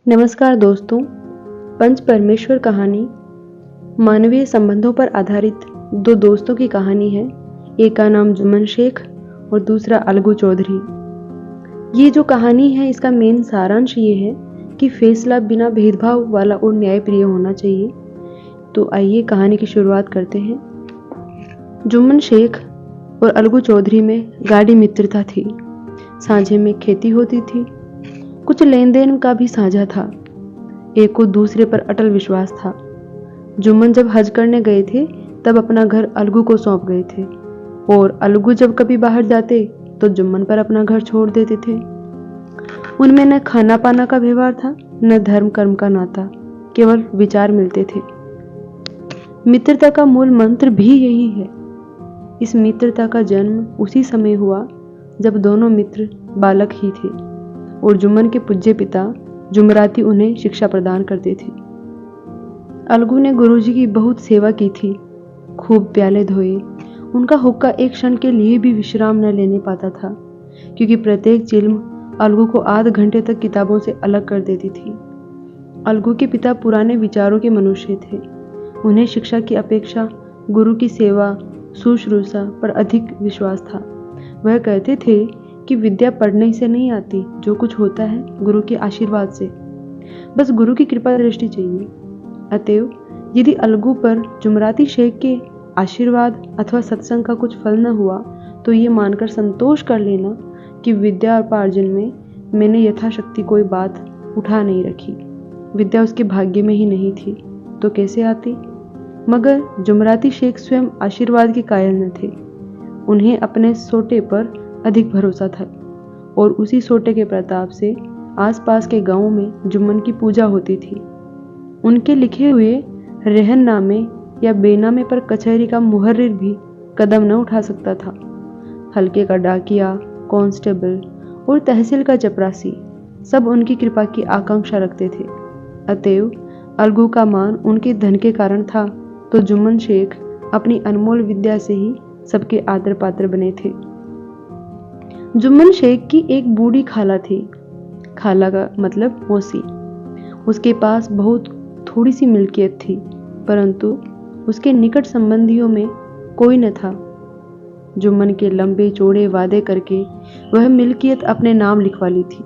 नमस्कार दोस्तों। पंच परमेश्वर कहानी मानवीय संबंधों पर आधारित दो दोस्तों की कहानी है। एक का नाम जुम्मन शेख और दूसरा अलगू चौधरी। ये जो कहानी है इसका मेन सारांश ये है कि फैसला बिना भेदभाव वाला और न्यायप्रिय होना चाहिए। तो आइए कहानी की शुरुआत करते हैं। जुम्मन शेख और अलगू चौधरी में गाढ़ी मित्रता थी। साझे में खेती होती थी, कुछ लेन देन का भी साझा था। एक को दूसरे पर अटल विश्वास था। जुम्मन जब हज करने गए थे तब अपना घर अलगू को सौंप गए थे और अलगू जब कभी बाहर जाते तो जुम्मन पर अपना घर छोड़ देते थे। उनमें न खाना पाना का व्यवहार था, न धर्म कर्म का नाता, केवल विचार मिलते थे। मित्रता का मूल मंत्र भी यही है। इस मित्रता का जन्म उसी समय हुआ जब दोनों मित्र बालक ही थे और जुम्मन के पूज्य पिता जुमराती उन्हें शिक्षा प्रदान करते थे। अलगू ने गुरुजी की बहुत सेवा की थी, खूब प्याले धोए। उनका हुक्का एक क्षण के लिए भी विश्राम न लेने पाता था, क्योंकि प्रत्येक चिल्म अलगू को आध घंटे तक किताबों से अलग कर देती थी। अलगू के पिता पुराने विचारों के मनुष्य थे। उन्हें शिक्षा की अपेक्षा गुरु की सेवा शुश्रूषा पर अधिक विश्वास था। वह कहते थे कि विद्या पढ़ने से नहीं आती, जो कुछ होता है गुरु के आशीर्वाद से। बस गुरु की कृपा दृष्टि चाहिए। अतएव यदि अलगू पर जुमराती शेख के आशीर्वाद अथवा सत्संग का कुछ फल न हुआ तो ये मानकर संतोष कर लेना कि विद्या और पार्जन में मैंने यथाशक्ति कोई बात उठा नहीं रखी। विद्या उसके भाग्य में ही नहीं थी तो कैसे आती। मगर जुमराती शेख स्वयं आशीर्वाद के कायल न थे। उन्हें अपने सोटे पर अधिक भरोसा था और उसी सोटे के प्रताप से आसपास के गांवों में जुम्मन की पूजा होती थी। उनके लिखे हुए रहननामे या बेनामे पर कचहरी का मुहर्रिर भी कदम न उठा सकता था। हल्के का डाकिया, कांस्टेबल और तहसील का चपरासी सब उनकी कृपा की आकांक्षा रखते थे। अतएव अलगू का मान उनके धन के कारण था तो जुम्मन शेख अपनी अनमोल विद्या से ही सबके आदर पात्र बने थे। जुम्मन शेख की एक बूढ़ी खाला थी। खाला का मतलब मौसी। उसके पास बहुत थोड़ी सी मिल्कियत थी, परंतु उसके निकट संबंधियों में कोई न था। जुम्मन के लंबे चौड़े वादे करके वह मिल्कियत अपने नाम लिखवा ली थी।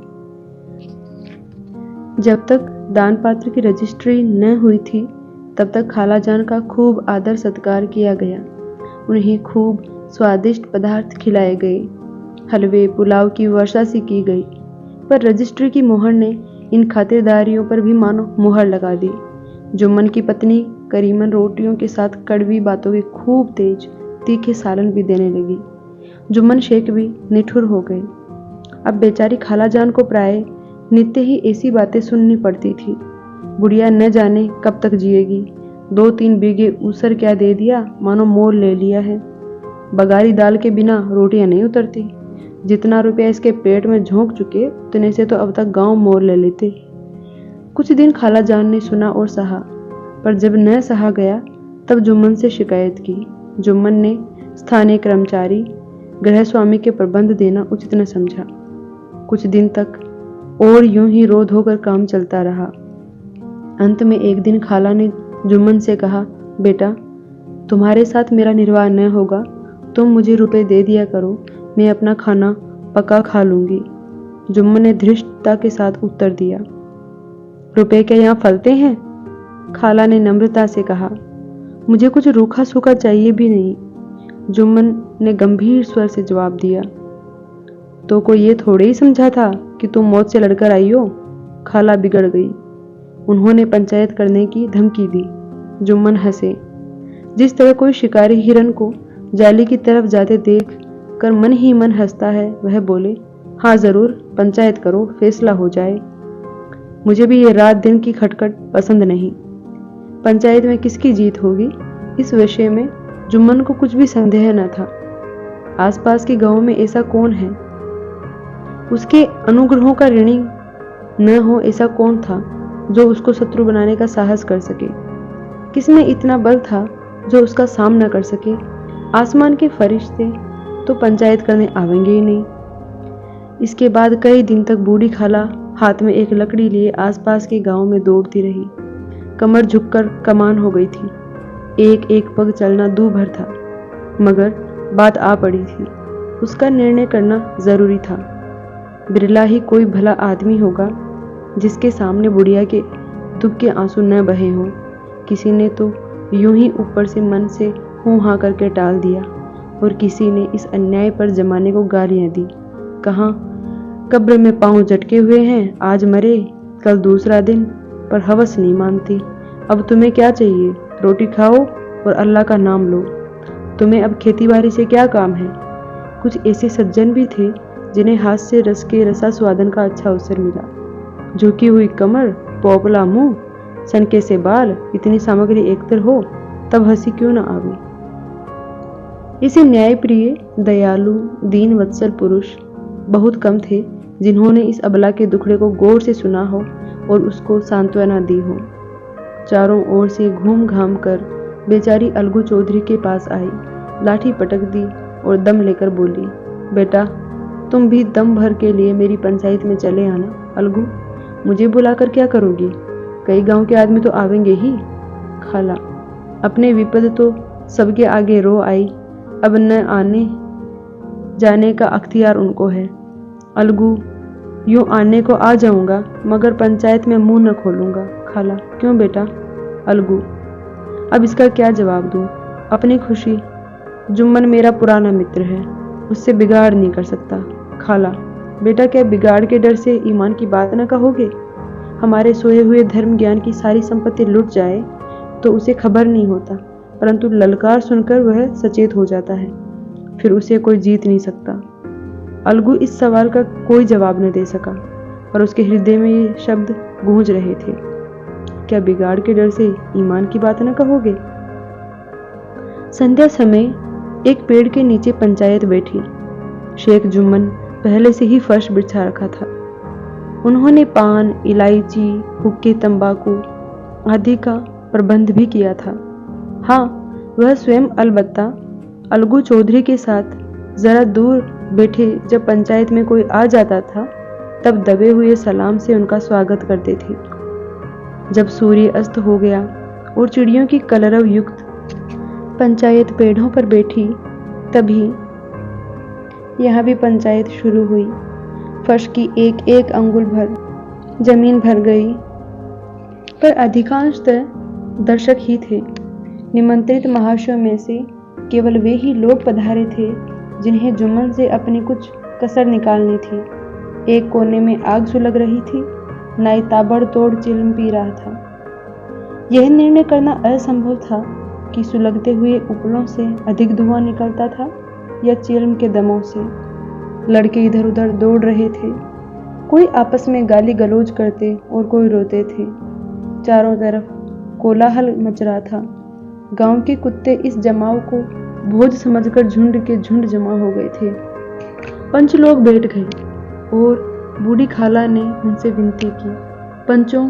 जब तक दान पात्र की रजिस्ट्री न हुई थी तब तक खाला जान का खूब आदर सत्कार किया गया। उन्हें खूब स्वादिष्ट पदार्थ खिलाए गए। हलवे पुलाव की वर्षा सी की गई, पर रजिस्ट्री की मोहर ने इन खातिरदारियों पर भी मानो मोहर लगा दी। जुम्मन की पत्नी करीमन रोटियों के साथ कड़वी बातों के खूब तेज तीखे सालन भी देने लगी। जुम्मन शेख भी निठुर हो गए। अब बेचारी खाला जान को प्राय नित्य ही ऐसी बातें सुननी पड़ती थी। बुढ़िया न जाने कब तक जिएगी। 2-3 बीघे ऊसर क्या दे दिया, मानो मोल ले लिया है। बगारी दाल के बिना रोटियां नहीं उतरती। जितना रुपया इसके पेट में झोंक चुके उतने से तो अब तक गांव मोल ले लेते। कुछ दिन खाला जान ने सुना और सहा, पर जब न सहा गया तब जुम्मन से शिकायत की। जुम्मन ने स्थानीय कर्मचारी गृह स्वामी के प्रबंध देना उचित न समझा। कुछ दिन तक और यूं ही रोध होकर काम चलता रहा। अंत में एक दिन खाला ने जुम्मन से कहा, बेटा तुम्हारे साथ मेरा निर्वाह न होगा, तुम मुझे रुपए दे दिया करो, मैं अपना खाना पका खा लूंगी। जुम्मन ने धृष्टता के साथ उत्तर दिया, रुपए क्या यहाँ फलते हैं? खाला ने नम्रता से कहा, मुझे कुछ रूखा सूखा चाहिए भी नहीं। जुम्मन ने गंभीर स्वर से जवाब दिया, तो को ये थोड़े ही समझा था कि तुम मौत से लड़कर आई हो। खाला बिगड़ गई। उन्होंने पंचायत करने की धमकी दी। जुम्मन हंसे। जिस तरह कोई शिकारी हिरन को जाली की तरफ जाते देख कर मन ही मन हंसता है, वह बोले, हाँ जरूर पंचायत करो, फैसला हो जाए। मुझे भी ये रात दिन की खटखट पसंद नहीं। पंचायत में किसकी जीत होगी, इस विषय में जुम्मन को कुछ भी संदेह न था। आसपास के गांव में ऐसा कौन है, उसके अनुग्रहों का ऋणी न हो ऐसा कौन था जो उसको शत्रु बनाने का साहस कर सके। किसमें इतना बल था जो उसका सामना कर सके। आसमान के फरिश्ते तो पंचायत करने आवेंगे ही नहीं। इसके बाद कई दिन तक बूढ़ी खाला हाथ में एक लकड़ी लिए आसपास के गांव में दौड़ती रही। कमर झुककर कमान हो गई थी। एक एक पग चलना दूभर था, मगर बात आ पड़ी थी। उसका निर्णय करना जरूरी था। बिरला ही कोई भला आदमी होगा जिसके सामने बुढ़िया के दुख के आंसू न बहे हों। किसी ने तो यूं ही ऊपर से मन से हूं हाँ करके टाल दिया, और किसी ने इस अन्याय पर जमाने को गालियां दी। कहाँ कब्र में पांव झटके हुए हैं, आज मरे कल दूसरा दिन, पर हवस नहीं मानती। अब तुम्हें क्या चाहिए? रोटी खाओ और अल्लाह का नाम लो। तुम्हें अब खेती बाड़ी से क्या काम है? कुछ ऐसे सज्जन भी थे जिन्हें हाथ से रस के रसा स्वादन का अच्छा अवसर मिला। झुकी हुई कमर, पोपला मुंह, सनके से बाल, इतनी सामग्री एकत्र हो तब हंसी क्यों न आवे। इसे न्यायप्रिय, दयालु, दीन वत्सल पुरुष बहुत कम थे जिन्होंने इस अबला के दुखड़े को गौर से सुना हो और उसको सांत्वना दी हो। चारों ओर से घूम घाम कर बेचारी अलगू चौधरी के पास आई, लाठी पटक दी और दम लेकर बोली, बेटा तुम भी दम भर के लिए मेरी पंचायत में चले आना। अलगू, मुझे बुलाकर क्या करोगी? कई गांव के आदमी तो आवेंगे ही। खाला, अपने विपद तो सबके आगे रो आई, अब न आने जाने का अख्तियार उनको है। अलगू, यूं आने को आ जाऊंगा मगर पंचायत में मुंह न खोलूंगा। खाला, क्यों बेटा? अलगू, अब इसका क्या जवाब दूं? अपनी खुशी, जुम्मन मेरा पुराना मित्र है, उससे बिगाड़ नहीं कर सकता। खाला, बेटा क्या बिगाड़ के डर से ईमान की बात न कहोगे? हमारे सोए हुए धर्म ज्ञान की सारी संपत्ति लुट जाए तो उसे खबर नहीं होता, परंतु ललकार सुनकर वह सचेत हो जाता है, फिर उसे कोई जीत नहीं सकता। अलगू इस सवाल का कोई जवाब न दे सका, और उसके हृदय में ये शब्द गूंज रहे थे, क्या बिगाड़ के डर से ईमान की बात न कहोगे? संध्या समय एक पेड़ के नीचे पंचायत बैठी। शेख जुम्मन पहले से ही फर्श बिछा रखा था। उन्होंने पान, इलायची, हुक्के, तंबाकू आदि का प्रबंध भी किया था। हाँ, वह स्वयं अलबत्ता अलगू चौधरी के साथ जरा दूर बैठे जब पंचायत में कोई आ जाता था तब दबे हुए सलाम से उनका स्वागत करते थे। जब सूर्य अस्त हो गया और चिड़ियों की कलरव युक्त पंचायत पेड़ों पर बैठी, तभी यहाँ भी पंचायत शुरू हुई। फर्श की एक एक अंगुल भर जमीन भर गई, पर अधिकांशतः दर्शक ही थे। निमंत्रित महाशयों में से केवल वे ही लोग पधारे थे जिन्हें जुम्मन से अपनी कुछ कसर निकालनी थी। एक कोने में आग सुलग रही थी, नाई ताबड़तोड़ चिलम पी रहा था। यह निर्णय करना असंभव था कि सुलगते हुए उपलों से अधिक धुआं निकलता था या चिलम के दमों से। लड़के इधर उधर दौड़ रहे थे, कोई आपस में गाली गलौज करते और कोई रोते थे। चारों तरफ कोलाहल मच रहा था। गांव के कुत्ते इस जमाव को भोज समझकर झुंड के झुंड जमा हो गए थे। पंच लोग बैठ गए और बूढ़ी खाला ने उनसे विनती की, पंचों,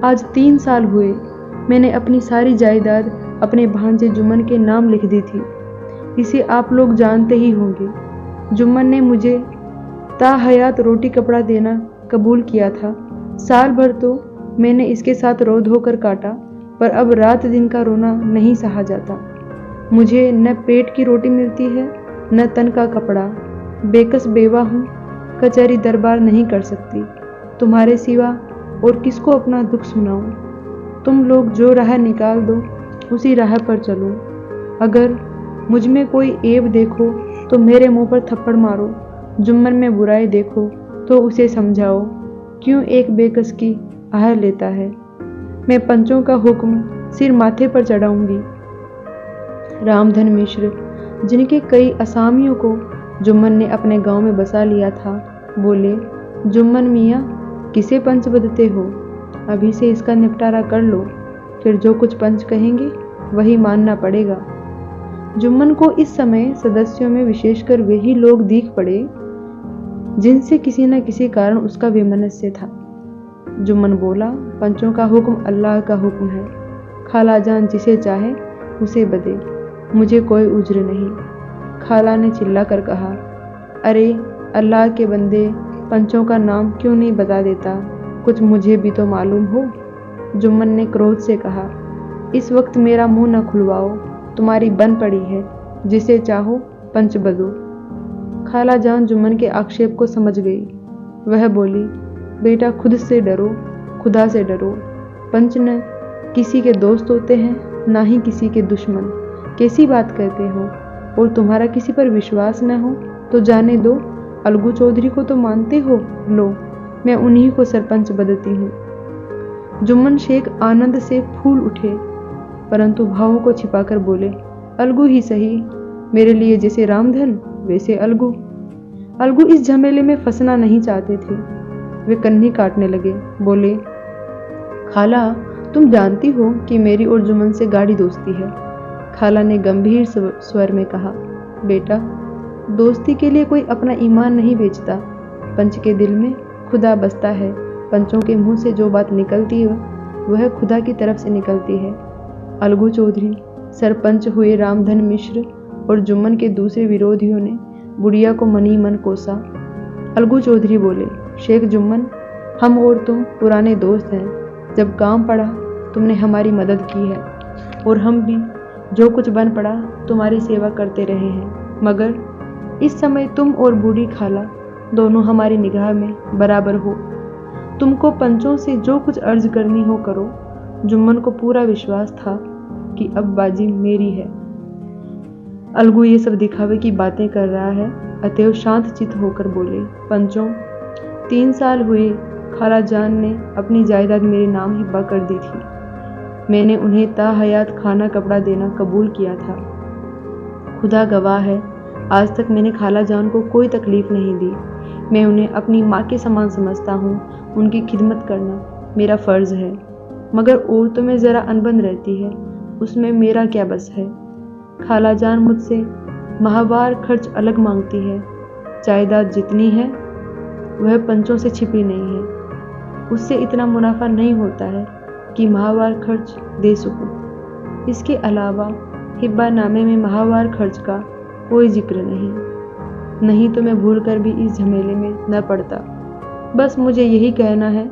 आज 3 साल हुए मैंने अपनी सारी जायदाद अपने भांजे जुम्मन के नाम लिख दी थी। इसे आप लोग जानते ही होंगे। जुम्मन ने मुझे ताहयात रोटी कपड़ा देना कबूल किया था। साल भर तो मैंने इसके साथ रो धोकर काटा, पर अब रात दिन का रोना नहीं सहा जाता। मुझे न पेट की रोटी मिलती है न तन का कपड़ा। बेकस बेवा हूँ, कचहरी दरबार नहीं कर सकती। तुम्हारे सिवा और किसको अपना दुख सुनाऊं? तुम लोग जो राह निकाल दो उसी राह पर चलूं। अगर मुझ में कोई ऐब देखो तो मेरे मुंह पर थप्पड़ मारो। जुम्मन में बुराई देखो तो उसे समझाओ, क्यों एक बेकस की आह लेता है। मैं पंचों का हुक्म सिर माथे पर चढ़ाऊंगी। रामधन मिश्र, जिनके कई असामियों को जुम्मन ने अपने गांव में बसा लिया था, बोले, जुम्मन मियाँ, किसे पंच बदते हो? अभी से इसका निपटारा कर लो, फिर जो कुछ पंच कहेंगे वही मानना पड़ेगा। जुम्मन को इस समय सदस्यों में विशेषकर वे ही लोग दीख पड़े जिनसे किसी न किसी कारण उसका वैमनस्य था। जुम्मन बोला, पंचों का हुक्म अल्लाह का हुक्म है। खाला जान जिसे चाहे उसे बदे, मुझे कोई उज्र नहीं। खाला ने चिल्ला कर कहा, अरे अल्लाह के बंदे, पंचों का नाम क्यों नहीं बता देता, कुछ मुझे भी तो मालूम हो। जुम्मन ने क्रोध से कहा, इस वक्त मेरा मुंह न खुलवाओ, तुम्हारी बन पड़ी है, जिसे चाहो पंच बदो। खाला जान जुम्मन के आक्षेप को समझ गई। वह बोली, बेटा खुद से डरो, खुदा से डरो। पंच न किसी के दोस्त होते हैं, ना ही किसी के दुश्मन। कैसी बात करते हो, और तुम्हारा किसी पर विश्वास न हो तो जाने दो। अलगू चौधरी को तो मानते हो, लो मैं उन्हीं को सरपंच बदलती हूँ। जुम्मन शेख आनंद से फूल उठे, परंतु भावों को छिपाकर बोले, अलगू ही सही, मेरे लिए जैसे रामधन वैसे अलगू। अलगू इस झमेले में फंसना नहीं चाहते थे। वे कन्नी काटने लगे, बोले, खाला तुम जानती हो कि मेरी और जुम्मन से गाढ़ी दोस्ती है। खाला ने गंभीर स्वर में कहा, बेटा दोस्ती के लिए कोई अपना ईमान नहीं बेचता। पंच के दिल में खुदा बसता है। पंचों के मुंह से जो बात निकलती है वह खुदा की तरफ से निकलती है। अलगू चौधरी सरपंच हुए रामधन मिश्र और जुम्मन के दूसरे विरोधियों ने बुढ़िया को मनी मन कोसा। अलगू चौधरी बोले, शेख जुम्मन, हम और तुम पुराने दोस्त हैं। जब काम पड़ा तुमने हमारी मदद की है, और हम भी जो कुछ बन पड़ा तुम्हारी सेवा करते रहे हैं। मगर इस समय तुम और बूढ़ी खाला दोनों हमारी निगाह में बराबर हो। तुमको पंचों से जो कुछ अर्ज करनी हो करो। जुम्मन को पूरा विश्वास था कि अब बाजी मेरी है। अलगू ये सब दिखावे की बातें कर रहा है, अतएव शांत चित होकर बोले, पंचों 3 साल हुए खाला जान ने अपनी जायदाद मेरे नाम हिब्बा कर दी थी। मैंने उन्हें ताहयात खाना कपड़ा देना कबूल किया था। खुदा गवाह है, आज तक मैंने खाला जान को कोई तकलीफ नहीं दी। मैं उन्हें अपनी माँ के समान समझता हूँ। उनकी खिदमत करना मेरा फ़र्ज़ है। मगर औरतों में ज़रा अनबन रहती है, उसमें मेरा क्या बस है। खाला जान मुझसे माहवार खर्च अलग मांगती है। जायदाद जितनी है वह पंचों से छिपी नहीं है। उससे इतना मुनाफा नहीं होता है कि माहवार खर्च दे सकूं। इसके अलावा हिब्बा नामे में माहवार खर्च का कोई जिक्र नहीं तो मैं भूल कर भी इस झमेले में न पड़ता। बस मुझे यही कहना है,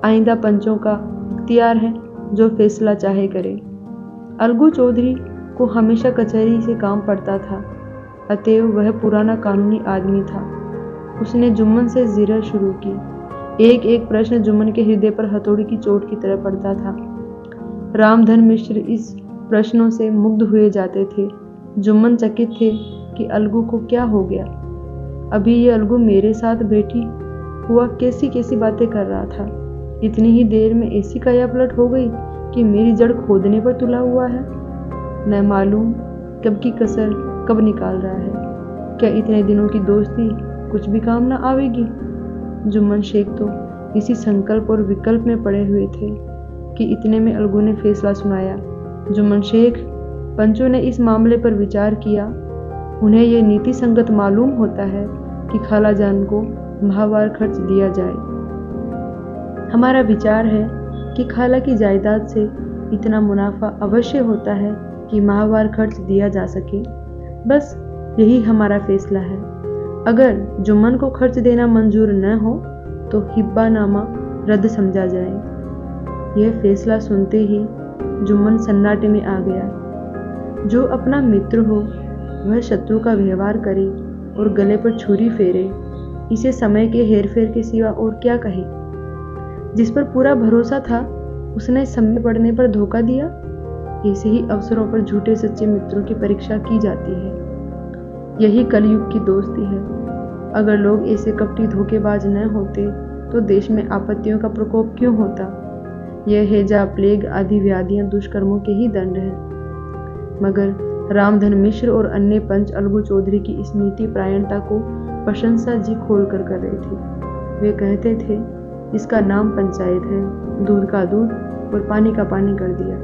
आइंदा पंचों का इख्तियार है, जो फैसला चाहे करे। अलगू चौधरी को हमेशा कचहरी से काम पड़ता था, अतएव वह पुराना कानूनी आदमी था। उसने जुम्मन से जिरह शुरू की। एक एक प्रश्न जुम्मन के हृदय पर हथौड़ी की चोट की तरह पड़ता था। रामधन मिश्र इस प्रश्नों से मुग्ध हुए जाते थे। जुम्मन चकित थे कि अलगू को क्या हो गया। अभी ये अलगू मेरे साथ बैठी हुआ कैसी कैसी बातें कर रहा था। इतनी ही देर में ऐसी काया पलट हो गई कि मेरी जड़ खोदने पर तुला हुआ है। न मालूम कब की कसर कब निकाल रहा है। क्या इतने दिनों की दोस्ती कुछ भी काम न आवेगी। जुम्मन शेख तो इसी संकल्प और विकल्प में पड़े हुए थे कि इतने में अलगू ने फैसला सुनाया। जुम्मन शेख, पंचों ने इस मामले पर विचार किया। उन्हें यह नीति संगत मालूम होता है कि खाला जान को माहवार खर्च दिया जाए। हमारा विचार है कि खाला की जायदाद से इतना मुनाफा अवश्य होता है कि माहवार खर्च दिया जा सके। बस यही हमारा फैसला है। अगर जुम्मन को खर्च देना मंजूर न हो तो हिब्बानामा रद्द समझा जाए। यह फैसला सुनते ही जुम्मन सन्नाटे में आ गया। जो अपना मित्र हो वह शत्रु का व्यवहार करे और गले पर छुरी फेरे, इसे समय के हेरफेर के सिवा और क्या कहे। जिस पर पूरा भरोसा था उसने समय पड़ने पर धोखा दिया। ऐसे ही अवसरों पर झूठे सच्चे मित्रों की परीक्षा की जाती है। यही कलयुग की दोस्ती है। अगर लोग ऐसे कपटी धोखेबाज न होते तो देश में आपत्तियों का प्रकोप क्यों होता। यह हैजा, प्लेग आदि व्याधियां दुष्कर्मों के ही दंड हैं। मगर रामधन मिश्र और अन्य पंच अलगू चौधरी की इस नीति प्रायणता को प्रशंसा जी खोलकर कर रहे थे। वे कहते थे, इसका नाम पंचायत है, दूध का दूध और पानी का पानी कर दिया।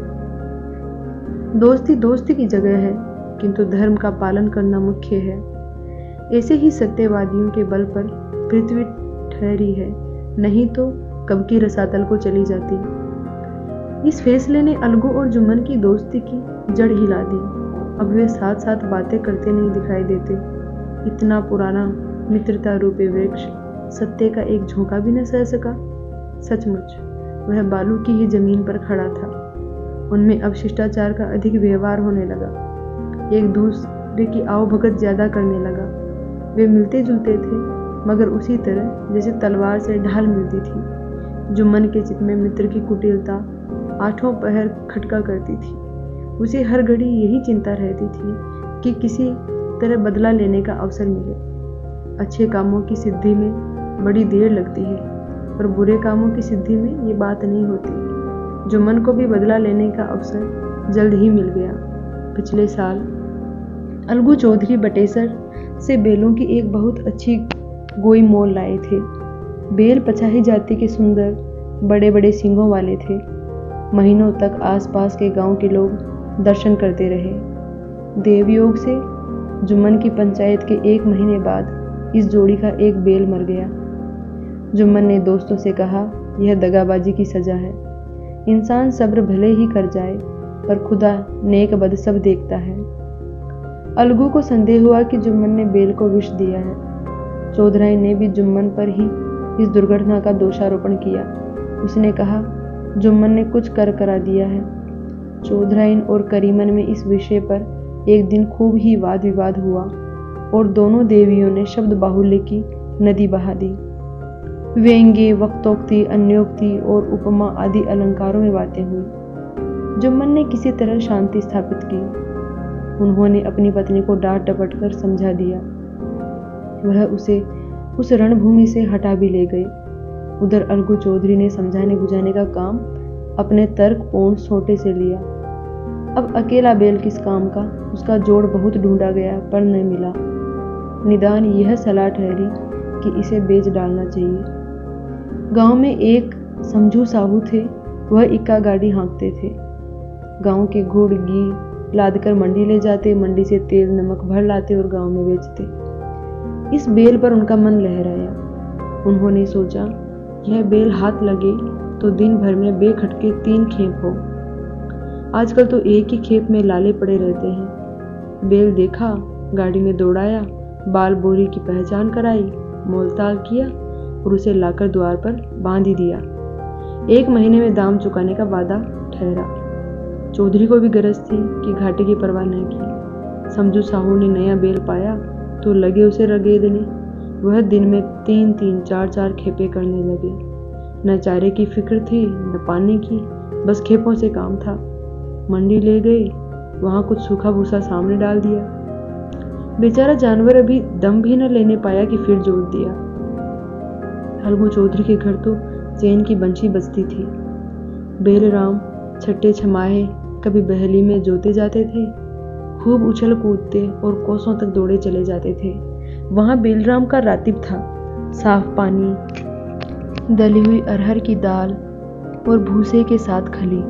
दोस्ती दोस्ती की जगह है, किंतु धर्म का पालन करना मुख्य है। ऐसे ही सत्यवादियों के बल पर पृथ्वी ठहरी है, नहीं तो कब की रसातल को चली जाती। इस फैसले ने अलगू और जुम्मन की दोस्ती की जड़ हिला दी। अब वे साथ साथ बातें करते नहीं दिखाई देते। इतना पुराना मित्रता रूपी वृक्ष सत्य का एक झोंका भी न सह सका। सचमुच वह बालू की ही जमीन पर खड़ा था। उनमें अब शिष्टाचार का अधिक व्यवहार होने लगा। एक दूसरे की आवभगत ज्यादा करने लगा। वे मिलते जुलते थे, मगर उसी तरह जैसे तलवार से ढाल मिलती थी। जुम्मन के चित्त में मित्र की कुटिलता आठों पहर खटका करती थी। उसे हर घड़ी यही चिंता रहती थी कि किसी तरह बदला लेने का अवसर मिले। अच्छे कामों की सिद्धि में बड़ी देर लगती है, पर बुरे कामों की सिद्धि में ये बात नहीं होती। जुम्मन को भी बदला लेने का अवसर जल्द ही मिल गया। पिछले साल अलगू चौधरी बटेसर से बेलों की एक बहुत अच्छी गोई मोल लाए थे। बेल पचाही जाति के सुंदर बड़े बड़े सींगों वाले थे। महीनों तक आसपास के गांव के लोग दर्शन करते रहे। देवयोग से जुम्मन की पंचायत के 1 महीने बाद इस जोड़ी का एक बेल मर गया। जुम्मन ने दोस्तों से कहा, यह दगाबाजी की सजा है। इंसान सब्र भले ही कर जाए, पर खुदा नेक बद सब देखता है। अलगू को संदेह हुआ कि जुम्मन ने बेल को विष दिया है। चौधराई ने भी जुम्मन पर ही इस दुर्घटना का दोषारोपण किया। उसने कहा, जुम्मन ने कुछ कर करा दिया है। चौधराइन और करीमन में इस विषय पर एक दिन खूब ही वाद विवाद हुआ और दोनों देवियों ने शब्द बाहुल्य की नदी बहा दी। व्यंग्य, वक्तोक्ति, अन्योक्ति और उपमा आदि अलंकारों में बातें हुई। जुम्मन ने किसी तरह शांति स्थापित की। उन्होंने अपनी पत्नी को डांट डपट कर समझा दिया। वह उसे उस रणभूमि से हटा भी ले गए। उधर अलगू चौधरी ने समझाने बुझाने का काम अपने तर्कपूर्ण सोटे से लिया। अब अकेला बेल किस काम का? उसका जोड़ बहुत ढूंढा गया पर न मिला। निदान यह सलाह ठहरी कि इसे बेच डालना चाहिए। गांव में एक समझू साहू थे। वह इक्का गाड़ी हाँकते थे। गांव के गुड़ घी लादकर मंडी ले जाते, मंडी से तेल नमक भर लाते और गांव में बेचते। इस बेल पर उनका मन लहराया। उन्होंने सोचा, यह बेल हाथ लगे तो दिन भर में बेखटके 3 खेप हो। आजकल तो एक ही खेप में लाले पड़े रहते हैं। बेल देखा, गाड़ी में दौड़ाया, बाल बोरी की पहचान कराई, मोलताल किया और उसे लाकर द्वार पर बांध ही दिया। 1 महीने में दाम चुकाने का वादा ठहरा। चौधरी को भी गरज थी कि घाटे की परवाह न की। समझू साहू ने नया बेल पाया तो लगे उसे रगेदने। वह दिन में 3-3, 4-4 खेपे करने लगे। न चारे की फिक्र थी न पानी की, बस खेपों से काम था। मंडी ले गए, वहां कुछ सूखा भूसा सामने डाल दिया। बेचारा जानवर अभी दम भी न लेने पाया कि फिर जोत दिया। अलगू चौधरी के घर तो चैन की बंशी बजती थी। बेलराम छट्टे छमाहे कभी बहली में जोते जाते थे, खूब उछल कूदते और कोसों तक दौड़े चले जाते थे। वहां बेलराम का रातिब था। साफ पानी, दली हुई अरहर की दाल और भूसे के साथ खली।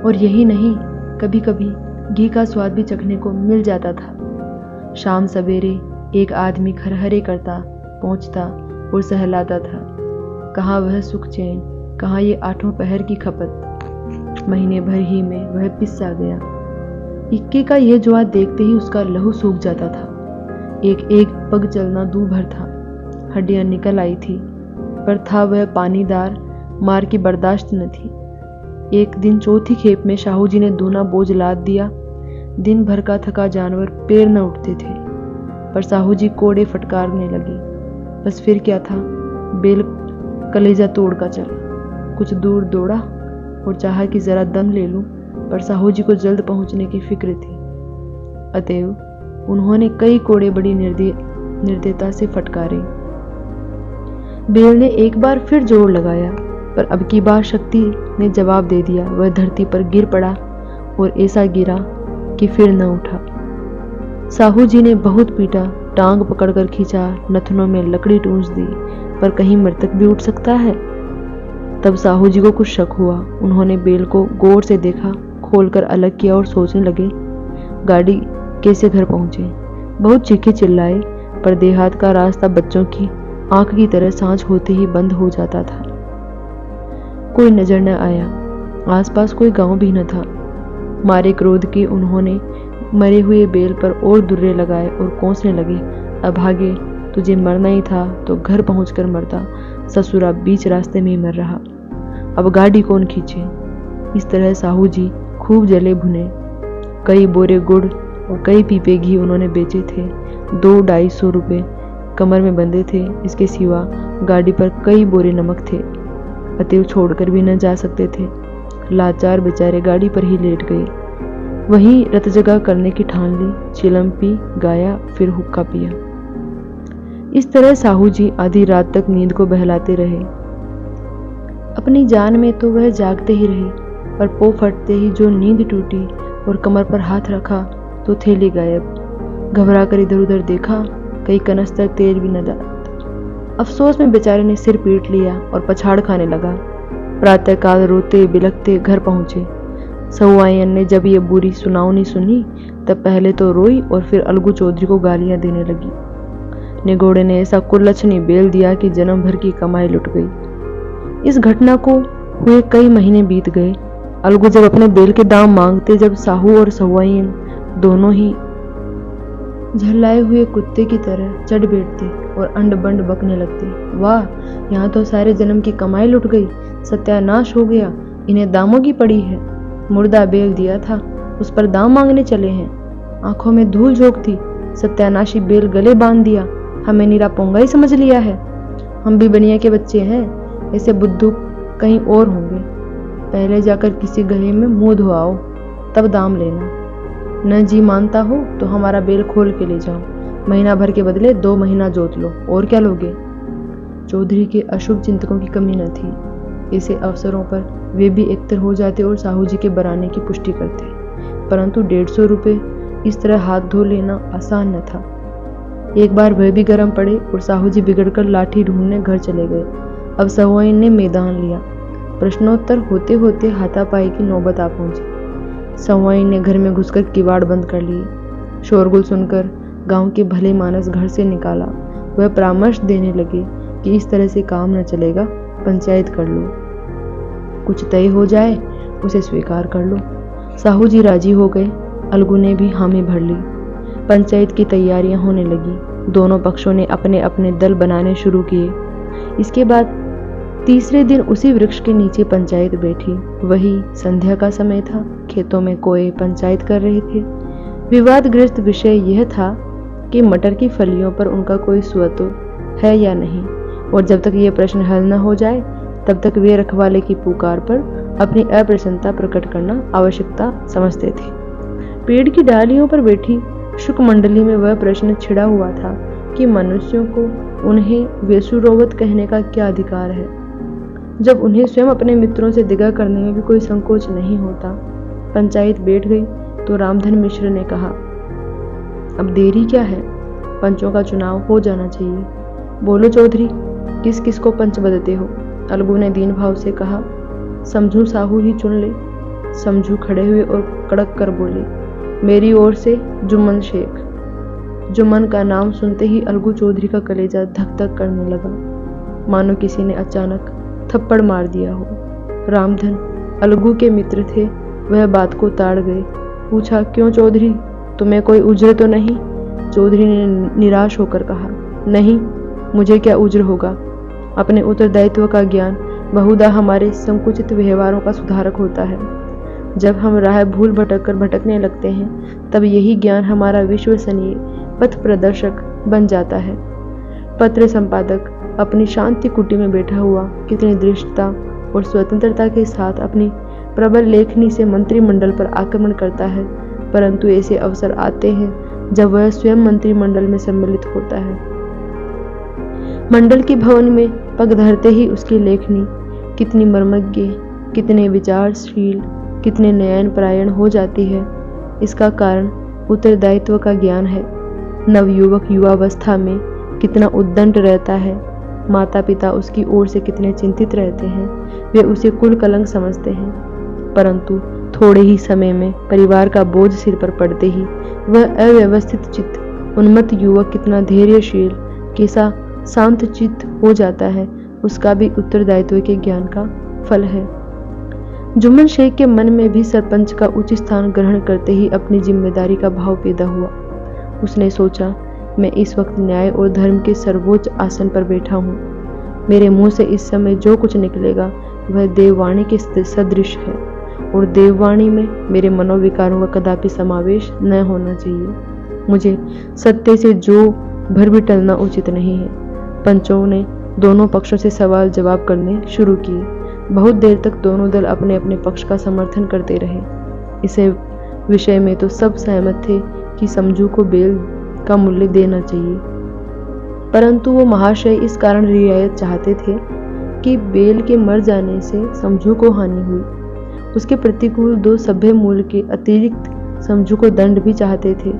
और यही नहीं, कभी कभी घी का स्वाद भी चखने को मिल जाता था। शाम सवेरे एक आदमी खरहरे करता, पहुंचता और सहलाता था। कहाँ वह सुख चैन, कहाँ ये 8 पहर की खपत। महीने भर ही में वह पिस्सा गया। इक्के का यह ज्वार देखते ही उसका लहू सूख जाता था। एक एक पग चलना दूभर था। हड्डियां निकल आई थी, पर था वह पानीदार मार की बर्दाश्त न थी। एक दिन चौथी खेप में शाहू जी ने दूना बोझ लाद दिया। दिन भर का थका जानवर पैर न उठते थे, पर साहू जी कोड़े फटकारने लगे। बस फिर क्या था, बेल कलेजा तोड़ का चला। कुछ दूर दौड़ा और चाहा कि जरा दम ले लूं, पर साहू जी को जल्द पहुंचने की फिक्र थी। अतएव उन्होंने कई कोड़े बड़ी निर्दयता से फटकारे। बेल ने एक बार फिर जोर लगाया, पर अब की बार शक्ति ने जवाब दे दिया। वह धरती पर गिर पड़ा और ऐसा गिरा कि फिर न उठा। साहू जी ने बहुत पीटा, टांग पकड़कर खींचा, नथनों में लकड़ी टूंस दी, पर कहीं मृतक भी उठ सकता है। तब साहू जी को कुछ शक हुआ। उन्होंने बेल को गौर से देखा, खोलकर अलग किया और सोचने लगे, गाड़ी कैसे घर पहुंचे। बहुत चीखे चिल्लाए, पर देहात का रास्ता बच्चों की आंख की तरह सांझ होते ही बंद हो जाता था। कोई नजर न आया। आसपास कोई गांव भी न था। मारे क्रोध के उन्होंने मरे हुए बेल पर और दुर्रे लगाए और कोसने लगे, अभागे तुझे मरना ही था तो घर पहुंचकर मरता, ससुरा बीच रास्ते में ही मर रहा। अब गाड़ी कौन खींचे। इस तरह साहू जी खूब जले भुने। कई बोरे गुड़ और कई पीपे घी उन्होंने बेचे थे। 200-250 रुपये कमर में बंधे थे। इसके सिवा गाड़ी पर कई बोरे नमक थे। अतएव छोड़कर भी न जा सकते थे। लाचार बेचारे गाड़ी पर ही लेट गए। वहीं रत जगह करने की ठान ली। चिलम पी, गाया, फिर हुक्का पिया। इस तरह साहू जी आधी रात तक नींद को बहलाते रहे। अपनी जान में तो वह जागते ही रहे, पर पो फटते ही जो नींद टूटी और कमर पर हाथ रखा तो थैली गायब। घबरा कर इधर उधर देखा, कहीं कनस तक तेल भी न डाला। अफसोस में बेचारे ने सिर पीट लिया और पछाड़ खाने लगा। प्रातःकाल रोते बिलखते घर पहुंचे। सहुआइन ने जब ये बुरी सुनावनी सुनी तब पहले तो रोई और फिर अलगू चौधरी को गालियां देने लगी। निगोड़े ने ऐसा कुलच्छनी बेल दिया कि जन्म भर की कमाई लुट गई। इस घटना को हुए कई महीने बीत गए। अलगू जब अपने बेल के दाम मांगते, जब साहू और सहुआइन दोनों ही झल्लाए हुए कुत्ते की तरह चढ़ बैठते और अंड बंड बकने लगते। वाह, यहाँ तो सारे जन्म की कमाई लुट गई, सत्यानाश हो गया, इन्हें दामों की पड़ी है। मुर्दा बेल दिया था, उस पर दाम मांगने चले हैं। आंखों में धूल झोंकती, सत्यानाशी बेल गले बांध दिया, हमें निरा पोंगा ही समझ लिया है। हम भी बनिया के बच्चे हैं, ऐसे बुद्धू कहीं और होंगे। पहले जाकर किसी गले में मुंह धोआओ, तब दाम लेना। न जी मानता हो तो हमारा बेल खोल के ले जाओ, महीना भर के बदले 2 महीना जोत लो, और क्या लोगे। चौधरी के अशुभ चिंतकों की कमी न थी। ऐसे अवसरों पर वे भी एकत्र हो जाते और साहू जी के बराने की पुष्टि करते, परंतु 150 रुपये इस तरह हाथ धो लेना आसान न था। एक बार वह भी गर्म पड़े और साहू जी बिगड़कर लाठी ढूंढने घर चले गए। अब सहुआइन ने मैदान लिया। प्रश्नोत्तर होते होते हाथापाई की नौबत आ पहुंची। सहुआइन ने घर में घुसकर किवाड़ बंद कर लिए। शोरगुल सुनकर गांव के भले मानस घर से निकाला। वह परामर्श देने लगे कि इस तरह से काम न चलेगा, पंचायत कर लो, कुछ तय हो जाए उसे स्वीकार कर लो। साहू जी राजी हो गए। अलगू ने भी हामी भर ली। पंचायत की तैयारियां होने लगी। दोनों पक्षों ने अपने अपने दल बनाने शुरू किए। इसके बाद तीसरे दिन उसी वृक्ष के नीचे पंचायत बैठी। वही संध्या का समय था। खेतों में कोए पंचायत कर रहे थे। विवादग्रस्त विषय यह था कि मटर की फलियों पर उनका कोई स्वत्व है या नहीं, और जब तक यह प्रश्न हल न हो जाए तब तक वे रखवाले की पुकार पर अपनी अप्रसन्नता प्रकट करना आवश्यकता समझते थे। पेड़ की डालियों पर बैठी शुक मंडली में वह प्रश्न छिड़ा हुआ था कि मनुष्यों को उन्हें वेसुरोवत कहने का क्या अधिकार है, जब उन्हें स्वयं अपने मित्रों से दिगा करने में भी कोई संकोच नहीं होता। पंचायत बैठ गई तो रामधन मिश्र ने कहा, अब देरी क्या है, पंचों का चुनाव हो जाना चाहिए। बोलो चौधरी, किस किस को पंच बदते हो। अलगू ने दीन भाव से कहा, समझू साहू ही चुन ले। समझू खड़े हुए और कड़क कर बोले, मेरी ओर से जुम्मन शेख। जुम्मन का नाम सुनते ही अलगू चौधरी का कलेजा धक धक करने लगा, मानो किसी ने अचानक थप्पड़ मार दिया हो। रामधन अलगू के मित्र थे, वह बात को ताड़ गए। पूछा, क्यों चौधरी, तुम्हें कोई उज्र तो नहीं। चौधरी ने निराश होकर कहा, नहीं, मुझे क्या उज्र होगा। अपने उत्तरदायित्व का ज्ञान बहुधा हमारे संकुचित व्यवहारों का सुधारक होता है। जब हम राह भूल भटक कर भटकने लगते हैं तब यही ज्ञान हमारा विश्वसनीय पथ प्रदर्शक बन जाता है। पत्र संपादक अपनी शांति कुटी में बैठा हुआ कितनी दृढ़ता और स्वतंत्रता के साथ अपनी प्रबल लेखनी से मंत्रिमंडल पर आक्रमण करता है, परंतु ऐसे अवसर आते हैं जब वह स्वयं मंत्रिमंडल में सम्मिलित होता है। मंडल के भवन में पग धरते ही उसकी लेखनी कितनी मर्मज्ञ, कितने विचारशील, कितने न्यायपरायण हो जाती है। इसका कारण उत्तरदायित्व का ज्ञान है। नवयुवक युवावस्था में कितना उद्दंड रहता है। माता पिता उसकी ओर से कितने चिंतित रहते हैं। वे उसे कुल कलंक समझते हैं, परंतु थोड़े ही समय में परिवार का बोझ सिर पर पड़ते ही वह अव्यवस्थित चित्त उन्मत्त युवक कितना धैर्यशील, कैसा शांत चित्त हो जाता है, उसका भी उत्तरदायित्व के ज्ञान का फल है। जुम्मन शेख के मन में भी सरपंच का उच्च स्थान ग्रहण करते ही अपनी जिम्मेदारी का भाव पैदा हुआ। उसने सोचा मैं इस वक्त न्याय और धर्म के सर्वोच्च आसन पर बैठा हूँ। मेरे मुंह से इस समय जो कुछ निकलेगा वह देववाणी के सदृश है, और देववाणी में मेरे मनोविकारों का कदापि समावेश न होना चाहिए। मुझे सत्य से जो भर भी टलना उचित नहीं है। पंचों ने दोनों पक्षों से सवाल जवाब करने शुरू किए। बहुत देर तक दोनों दल अपने अपने पक्ष का समर्थन करते रहे। इसे विषय में तो सब सहमत थे कि समझू को बेल का मूल्य देना चाहिए, परंतु वो महाशय इस कारण रियायत चाहते थे कि बेल के मर जाने से समझू को हानि हुई। उसके प्रतिकूल 2 सभ्य मूल्य के अतिरिक्त समझू को दंड भी चाहते थे,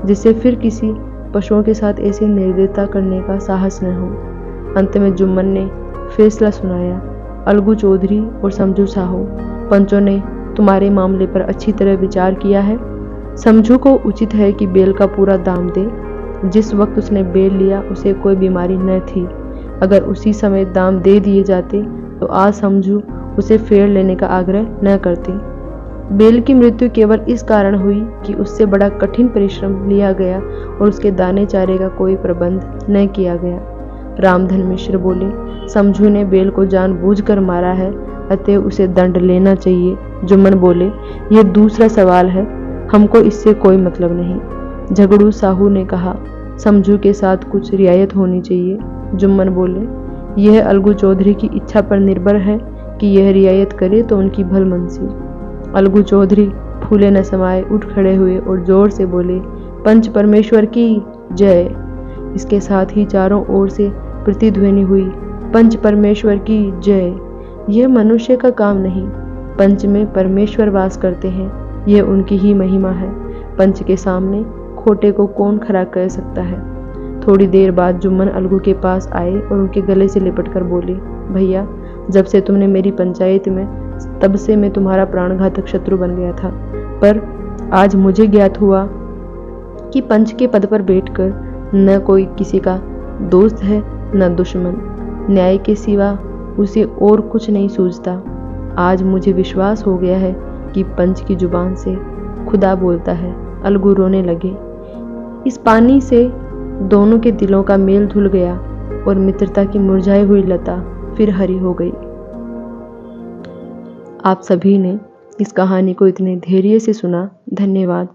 जिससे फिर किसी पशुओं के साथ ऐसी निर्दयता करने का साहस न हो। अंत में जुम्मन ने फैसला सुनाया। अलगू चौधरी और समझू साहू, पंचों ने तुम्हारे मामले पर अच्छी तरह विचार किया है। समझू को उचित है कि बेल का पूरा दाम दे। जिस वक्त उसने बेल लिया उसे कोई बीमारी न थी। अगर उसी समय दाम दे दिए जाते तो आज समझू उसे फेर लेने का आग्रह न करते। बेल की मृत्यु केवल इस कारण हुई कि उससे बड़ा कठिन परिश्रम लिया गया और उसके दाने चारे का कोई प्रबंध न किया गया। रामधन मिश्र बोले, समझू ने बेल को जानबूझकर मारा है, अतः उसे दंड लेना चाहिए। जुम्मन बोले, यह दूसरा सवाल है, हमको इससे कोई मतलब नहीं। झगड़ू साहू ने कहा, समझू के साथ कुछ रियायत होनी चाहिए। जुम्मन बोले, यह अलगू चौधरी की इच्छा पर निर्भर है कि यह रियायत करे तो उनकी भलमनसी। अलगू चौधरी फूले न समाये उठ खड़े हुए और जोर से बोले, पंच परमेश्वर की जय। इसके साथ ही चारों ओर से प्रतिध्वनि हुई, पंच परमेश्वर की जय। यह मनुष्य का काम नहीं, पंच में परमेश्वर वास करते हैं, यह उनकी ही महिमा है। पंच के सामने खोटे को कौन खड़ा कर सकता है। थोड़ी देर बाद जुम्मन अलगू के पास आए और उनके गले से लिपट कर बोले, भैया, जब से तुमने मेरी पंचायत में, तब से मैं तुम्हारा प्राणघातक शत्रु बन गया था, पर आज मुझे ज्ञात हुआ कि पंच के पद पर बैठकर न कोई किसी का दोस्त है न दुश्मन। न्याय के सिवा उसे और कुछ नहीं सूझता। आज मुझे विश्वास हो गया है कि पंच की जुबान से खुदा बोलता है। अलगू रोने लगे। इस पानी से दोनों के दिलों का मेल धुल गया और मित्रता की मुरझाई हुई लता फिर हरी हो गई। आप सभी ने इस कहानी को इतने धैर्य से सुना, धन्यवाद।